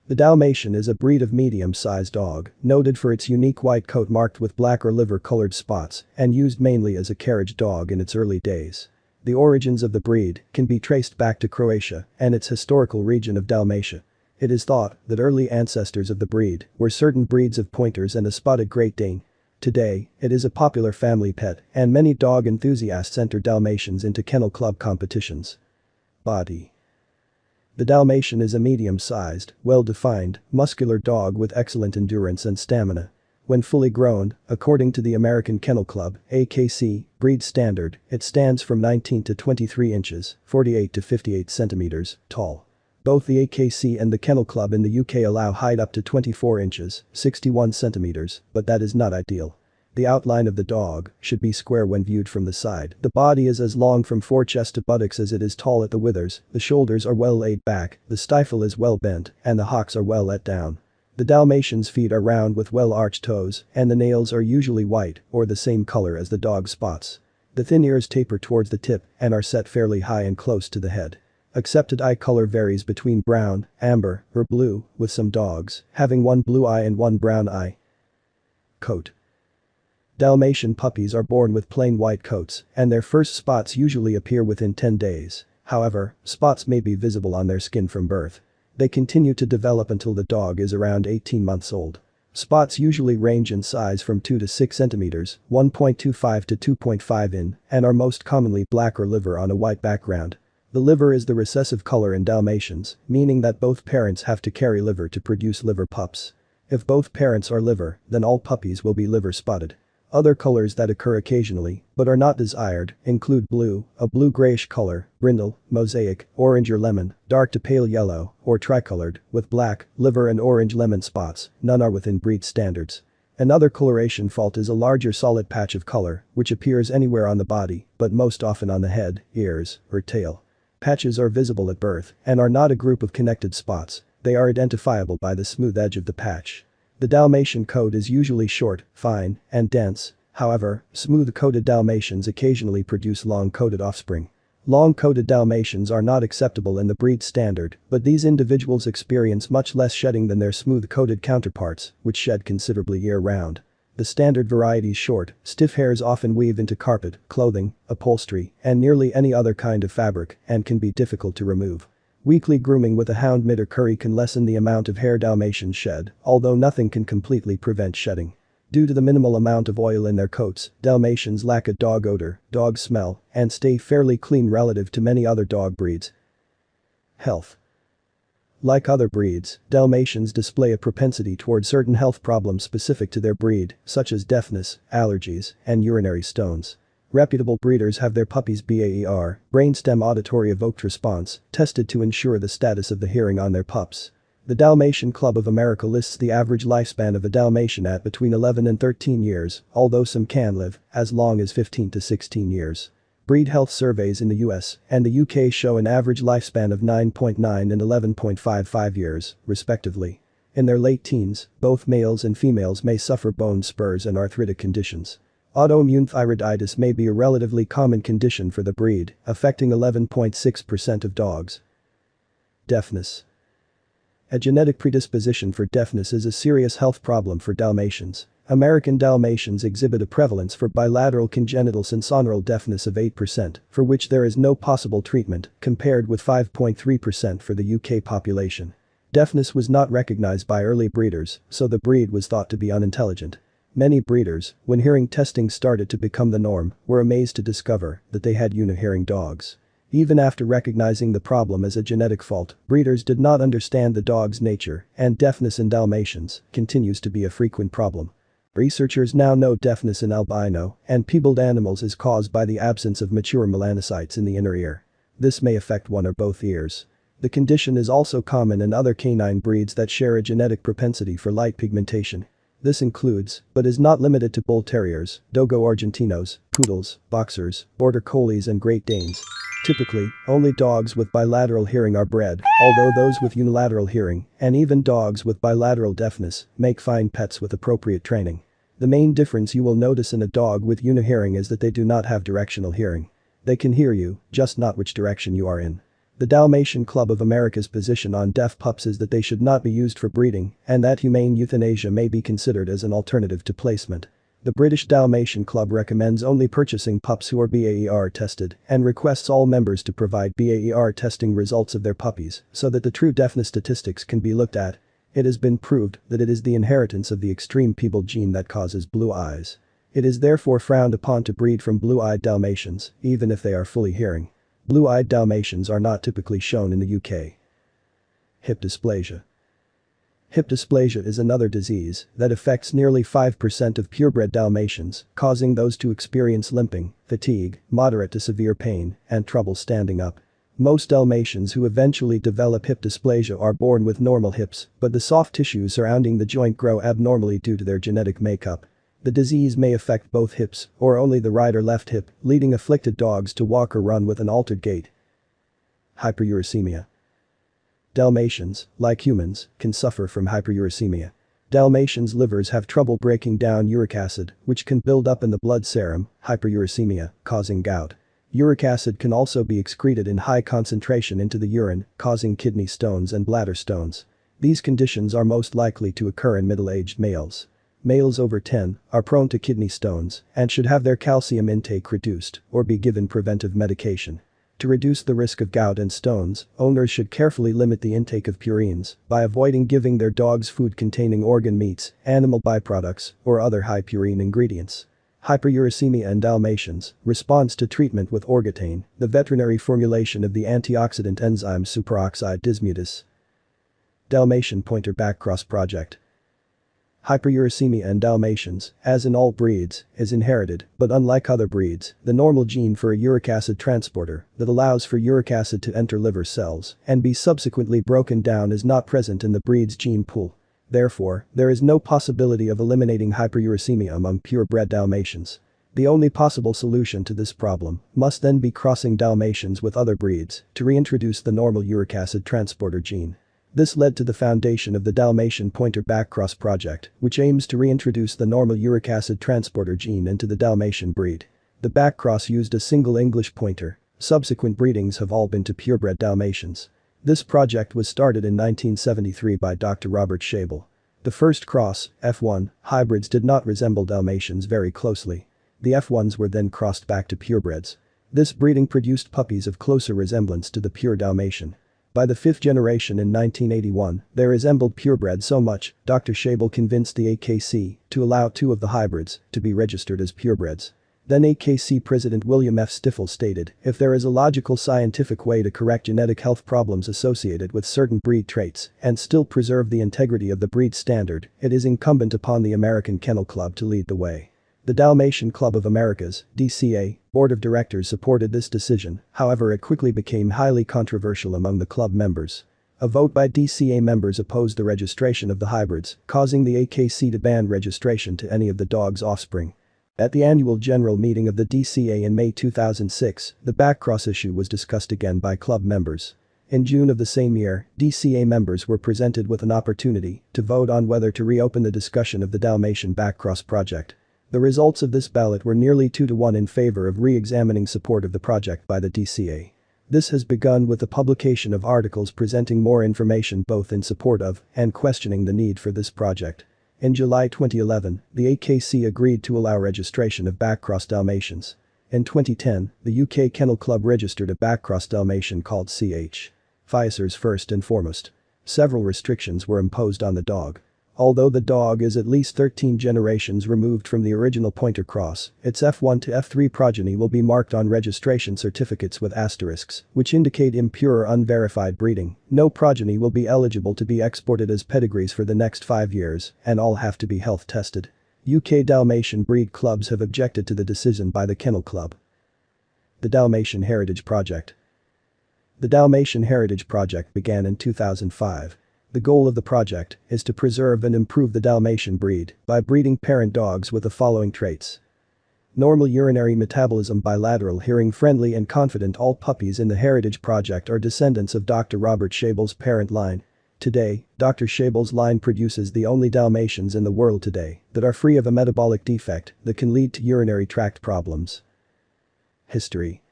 The Dalmatian is a breed of medium-sized dog, noted for its unique white coat marked with black or liver-colored spots, and used mainly as a carriage dog in its early days. The origins of the breed can be traced back to Croatia and its historical region of Dalmatia. It is thought that early ancestors of the breed were certain breeds of pointers and a spotted Great Dane. Today, it is a popular family pet, and many dog enthusiasts enter Dalmatians into kennel club competitions. Body. The Dalmatian is a medium-sized, well-defined, muscular dog with excellent endurance and stamina. When fully grown, according to the American Kennel Club (AKC) breed standard, it stands from 19 to 23 inches, 48 to 58 centimeters, tall. Both the AKC and the Kennel Club in the UK allow height up to 24 inches, 61 centimeters, but that is not ideal. The outline of the dog should be square when viewed from the side. The body is as long from forechest to buttocks as it is tall at the withers, the shoulders are well laid back, the stifle is well bent, and the hocks are well let down. The Dalmatian's feet are round with well-arched toes, and the nails are usually white or the same color as the dog's spots. The thin ears taper towards the tip and are set fairly high and close to the head. Accepted eye color varies between brown, amber, or blue, with some dogs having one blue eye and one brown eye. Coat. Dalmatian puppies are born with plain white coats, and their first spots usually appear within 10 days. However, spots may be visible on their skin from birth. They continue to develop until the dog is around 18 months old. Spots usually range in size from 2 to 6 centimeters, 1.25 to 2.5 in, and are most commonly black or liver on a white background. The liver is the recessive color in Dalmatians, meaning that both parents have to carry liver to produce liver pups. If both parents are liver, then all puppies will be liver spotted. Other colors that occur occasionally, but are not desired, include blue, a blue-grayish color, brindle, mosaic, orange or lemon, dark to pale yellow, or tricolored, with black, liver and orange lemon spots. None are within breed standards. Another coloration fault is a larger solid patch of color, which appears anywhere on the body, but most often on the head, ears, or tail. Patches are visible at birth and are not a group of connected spots. They are identifiable by the smooth edge of the patch. The Dalmatian coat is usually short, fine, and dense. However, smooth-coated Dalmatians occasionally produce long-coated offspring. Long-coated Dalmatians are not acceptable in the breed standard, but these individuals experience much less shedding than their smooth-coated counterparts, which shed considerably year-round. The standard variety's short, stiff hairs often weave into carpet, clothing, upholstery, and nearly any other kind of fabric, and can be difficult to remove. Weekly grooming with a hound mitt or curry can lessen the amount of hair Dalmatians shed, although nothing can completely prevent shedding. Due to the minimal amount of oil in their coats, Dalmatians lack a dog odor, dog smell, and stay fairly clean relative to many other dog breeds. Health. Like other breeds, Dalmatians display a propensity toward certain health problems specific to their breed, such as deafness, allergies, and urinary stones. Reputable breeders have their puppies' BAER, brainstem auditory evoked response, tested to ensure the status of the hearing on their pups. The Dalmatian Club of America lists the average lifespan of a Dalmatian at between 11 and 13 years, although some can live as long as 15 to 16 years. Breed health surveys in the US and the UK show an average lifespan of 9.9 and 11.55 years, respectively. In their late teens, both males and females may suffer bone spurs and arthritic conditions. Autoimmune thyroiditis may be a relatively common condition for the breed, affecting 11.6% of dogs. Deafness. A genetic predisposition for deafness is a serious health problem for Dalmatians. American Dalmatians exhibit a prevalence for bilateral congenital sensorineural deafness of 8%, for which there is no possible treatment, compared with 5.3% for the UK population. Deafness was not recognized by early breeders, so the breed was thought to be unintelligent. Many breeders, when hearing testing started to become the norm, were amazed to discover that they had unihearing dogs. Even after recognizing the problem as a genetic fault, breeders did not understand the dog's nature, and deafness in Dalmatians continues to be a frequent problem. Researchers now know deafness in albino and peebled animals is caused by the absence of mature melanocytes in the inner ear. This may affect one or both ears. The condition is also common in other canine breeds that share a genetic propensity for light pigmentation. This includes, but is not limited to bull terriers, dogo argentinos, poodles, boxers, border collies and Great Danes. Typically, only dogs with bilateral hearing are bred, although those with unilateral hearing, and even dogs with bilateral deafness, make fine pets with appropriate training. The main difference you will notice in a dog with unihearing is that they do not have directional hearing. They can hear you, just not which direction you are in. The Dalmatian Club of America's position on deaf pups is that they should not be used for breeding and that humane euthanasia may be considered as an alternative to placement. The British Dalmatian Club recommends only purchasing pups who are BAER tested and requests all members to provide BAER testing results of their puppies so that the true deafness statistics can be looked at. It has been proved that it is the inheritance of the extreme Peeble gene that causes blue eyes. It is therefore frowned upon to breed from blue-eyed Dalmatians, even if they are fully hearing. Blue-eyed Dalmatians are not typically shown in the UK. Hip dysplasia. Hip dysplasia is another disease that affects nearly 5% of purebred Dalmatians, causing those to experience limping, fatigue, moderate to severe pain, and trouble standing up. Most Dalmatians who eventually develop hip dysplasia are born with normal hips, but the soft tissue surrounding the joint grow abnormally due to their genetic makeup. The disease may affect both hips or only the right or left hip, leading afflicted dogs to walk or run with an altered gait. Hyperuricemia. Dalmatians, like humans, can suffer from hyperuricemia. Dalmatians' livers have trouble breaking down uric acid, which can build up in the blood serum, hyperuricemia, causing gout. Uric acid can also be excreted in high concentration into the urine, causing kidney stones and bladder stones. These conditions are most likely to occur in middle-aged males. Males over 10 are prone to kidney stones and should have their calcium intake reduced or be given preventive medication. To reduce the risk of gout and stones, owners should carefully limit the intake of purines by avoiding giving their dogs food containing organ meats, animal byproducts, or other high purine ingredients. Hyperuricemia in Dalmatians responds to treatment with orgotane, the veterinary formulation of the antioxidant enzyme superoxide dismutase. Dalmatian Pointer Backcross Project. Hyperuricemia in Dalmatians, as in all breeds, is inherited, but unlike other breeds, the normal gene for a uric acid transporter that allows for uric acid to enter liver cells and be subsequently broken down is not present in the breed's gene pool. Therefore, there is no possibility of eliminating hyperuricemia among purebred Dalmatians. The only possible solution to this problem must then be crossing Dalmatians with other breeds to reintroduce the normal uric acid transporter gene. This led to the foundation of the Dalmatian Pointer Backcross Project, which aims to reintroduce the normal uric acid transporter gene into the Dalmatian breed. The backcross used a single English pointer. Subsequent breedings have all been to purebred Dalmatians. This project was started in 1973 by Dr. Robert Schabel. The first cross, F1, hybrids did not resemble Dalmatians very closely. The F1s were then crossed back to purebreds. This breeding produced puppies of closer resemblance to the pure Dalmatian. By the fifth generation in 1981, they resembled purebred so much, Dr. Schabel convinced the AKC to allow 2 of the hybrids to be registered as purebreds. Then AKC President William F. Stifel stated, if there is a logical scientific way to correct genetic health problems associated with certain breed traits and still preserve the integrity of the breed standard, it is incumbent upon the American Kennel Club to lead the way. The Dalmatian Club of America's, DCA, board of directors supported this decision, however it quickly became highly controversial among the club members. A vote by DCA members opposed the registration of the hybrids, causing the AKC to ban registration to any of the dog's offspring. At the annual general meeting of the DCA in May 2006, the backcross issue was discussed again by club members. In June of the same year, DCA members were presented with an opportunity to vote on whether to reopen the discussion of the Dalmatian Backcross project. The results of this ballot were nearly 2-1 in favor of re-examining support of the project by the DCA. This has begun with the publication of articles presenting more information both in support of and questioning the need for this project. In July 2011, the AKC agreed to allow registration of backcross Dalmatians. In 2010, the UK Kennel Club registered a backcross Dalmatian called CH. Firefighters first and foremost. Several restrictions were imposed on the dog. Although the dog is at least 13 generations removed from the original pointer cross, its F1 to F3 progeny will be marked on registration certificates with asterisks, which indicate impure or unverified breeding. No progeny will be eligible to be exported as pedigrees for the next 5 years, and all have to be health tested. UK Dalmatian breed clubs have objected to the decision by the Kennel Club. The Dalmatian Heritage Project. The Dalmatian Heritage Project began in 2005. The goal of the project is to preserve and improve the Dalmatian breed by breeding parent dogs with the following traits. Normal urinary metabolism, bilateral hearing, friendly and confident. All puppies in the Heritage Project are descendants of Dr. Robert Schabel's parent line. Today, Dr. Schabel's line produces the only Dalmatians in the world today that are free of a metabolic defect that can lead to urinary tract problems. History.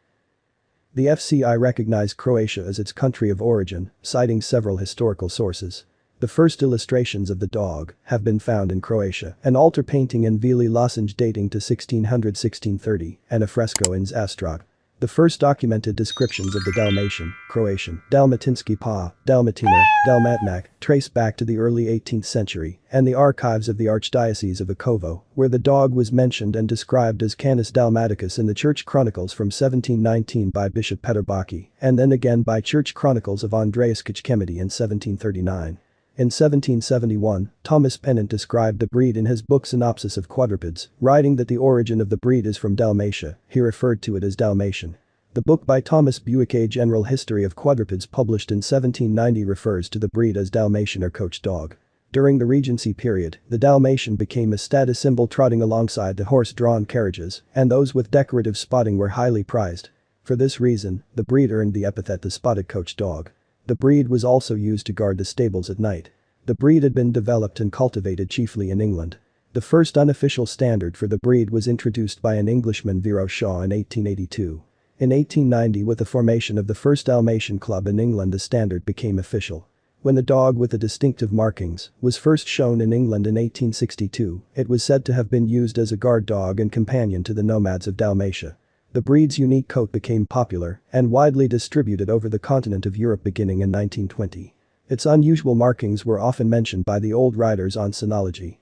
The FCI recognized Croatia as its country of origin, citing several historical sources. The first illustrations of the dog have been found in Croatia, an altar painting in Vili Losange dating to 1600-1630, and a fresco in Zastrog. The first documented descriptions of the Dalmatian, Croatian, Dalmatinski pa, Dalmatiner, Dalmatnak, trace back to the early 18th century and the archives of the Archdiocese of Akovo, where the dog was mentioned and described as Canis Dalmaticus in the Church Chronicles from 1719 by Bishop Petar Baki, and then again by Church Chronicles of Andreas Kachkemedy in 1739. In 1771, Thomas Pennant described the breed in his book Synopsis of Quadrupeds, writing that the origin of the breed is from Dalmatia. He referred to it as Dalmatian. The book by Thomas Buick A General History of Quadrupeds published in 1790 refers to the breed as Dalmatian or coach dog. During the Regency period, the Dalmatian became a status symbol trotting alongside the horse-drawn carriages, and those with decorative spotting were highly prized. For this reason, the breed earned the epithet the spotted coach dog. The breed was also used to guard the stables at night. The breed had been developed and cultivated chiefly in England. The first unofficial standard for the breed was introduced by an Englishman Vero Shaw in 1882. In 1890, with the formation of the first Dalmatian club in England, the standard became official. When the dog with the distinctive markings was first shown in England in 1862, it was said to have been used as a guard dog and companion to the nomads of Dalmatia. The breed's unique coat became popular and widely distributed over the continent of Europe beginning in 1920. Its unusual markings were often mentioned by the old writers on sinology.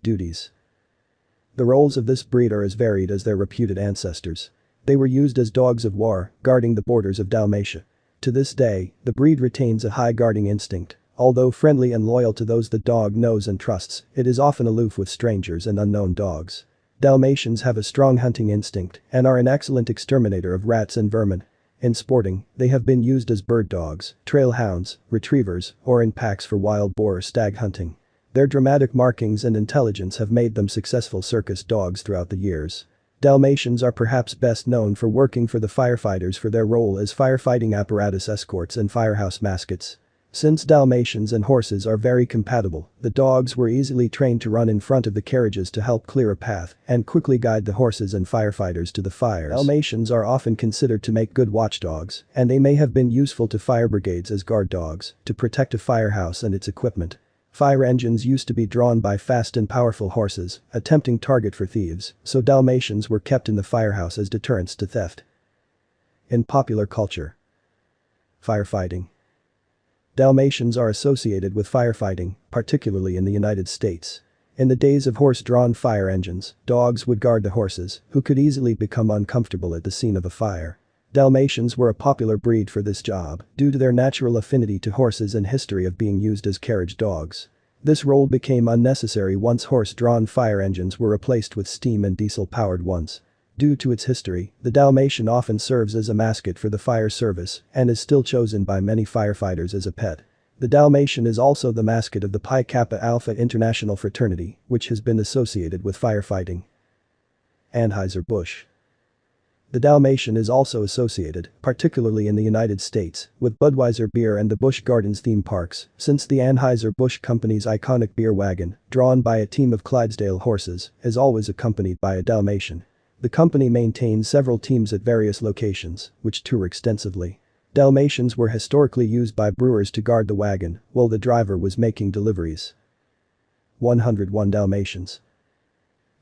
Duties. The roles of this breed are as varied as their reputed ancestors. They were used as dogs of war, guarding the borders of Dalmatia. To this day, the breed retains a high guarding instinct. Although friendly and loyal to those the dog knows and trusts, it is often aloof with strangers and unknown dogs. Dalmatians have a strong hunting instinct and are an excellent exterminator of rats and vermin. In sporting, they have been used as bird dogs, trail hounds, retrievers, or in packs for wild boar or stag hunting. Their dramatic markings and intelligence have made them successful circus dogs throughout the years. Dalmatians are perhaps best known for working for the firefighters for their role as firefighting apparatus escorts and firehouse mascots. Since Dalmatians and horses are very compatible, the dogs were easily trained to run in front of the carriages to help clear a path and quickly guide the horses and firefighters to the fires. Dalmatians are often considered to make good watchdogs, and they may have been useful to fire brigades as guard dogs to protect a firehouse and its equipment. Fire engines used to be drawn by fast and powerful horses, a tempting target for thieves, so Dalmatians were kept in the firehouse as deterrents to theft. In popular culture. Firefighting. Dalmatians are associated with firefighting, particularly in the United States. In the days of horse-drawn fire engines, dogs would guard the horses, who could easily become uncomfortable at the scene of a fire. Dalmatians were a popular breed for this job, due to their natural affinity to horses and history of being used as carriage dogs. This role became unnecessary once horse-drawn fire engines were replaced with steam and diesel-powered ones. Due to its history, the Dalmatian often serves as a mascot for the fire service and is still chosen by many firefighters as a pet. The Dalmatian is also the mascot of the Pi Kappa Alpha International Fraternity, which has been associated with firefighting. Anheuser-Busch. The Dalmatian is also associated, particularly in the United States, with Budweiser beer and the Busch Gardens theme parks, since the Anheuser-Busch Company's iconic beer wagon, drawn by a team of Clydesdale horses, is always accompanied by a Dalmatian. The company maintains several teams at various locations, which tour extensively. Dalmatians were historically used by brewers to guard the wagon, while the driver was making deliveries. 101 Dalmatians.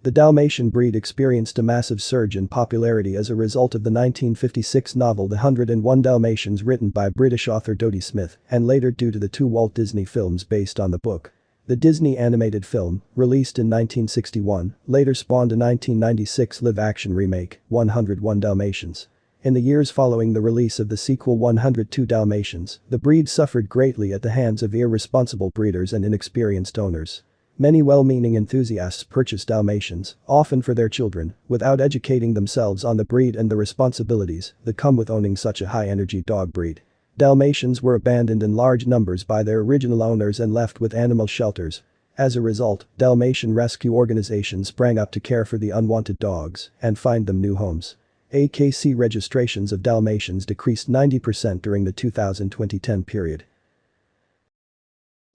The Dalmatian breed experienced a massive surge in popularity as a result of the 1956 novel The 101 Dalmatians, written by British author Dodie Smith, and later due to the 2 Walt Disney films based on the book. The Disney animated film, released in 1961, later spawned a 1996 live-action remake, 101 Dalmatians. In the years following the release of the sequel 102 Dalmatians, the breed suffered greatly at the hands of irresponsible breeders and inexperienced owners. Many well-meaning enthusiasts purchased Dalmatians, often for their children, without educating themselves on the breed and the responsibilities that come with owning such a high-energy dog breed. Dalmatians were abandoned in large numbers by their original owners and left with animal shelters. As a result, Dalmatian rescue organizations sprang up to care for the unwanted dogs and find them new homes. AKC registrations of Dalmatians decreased 90% during the 2000-2010 period.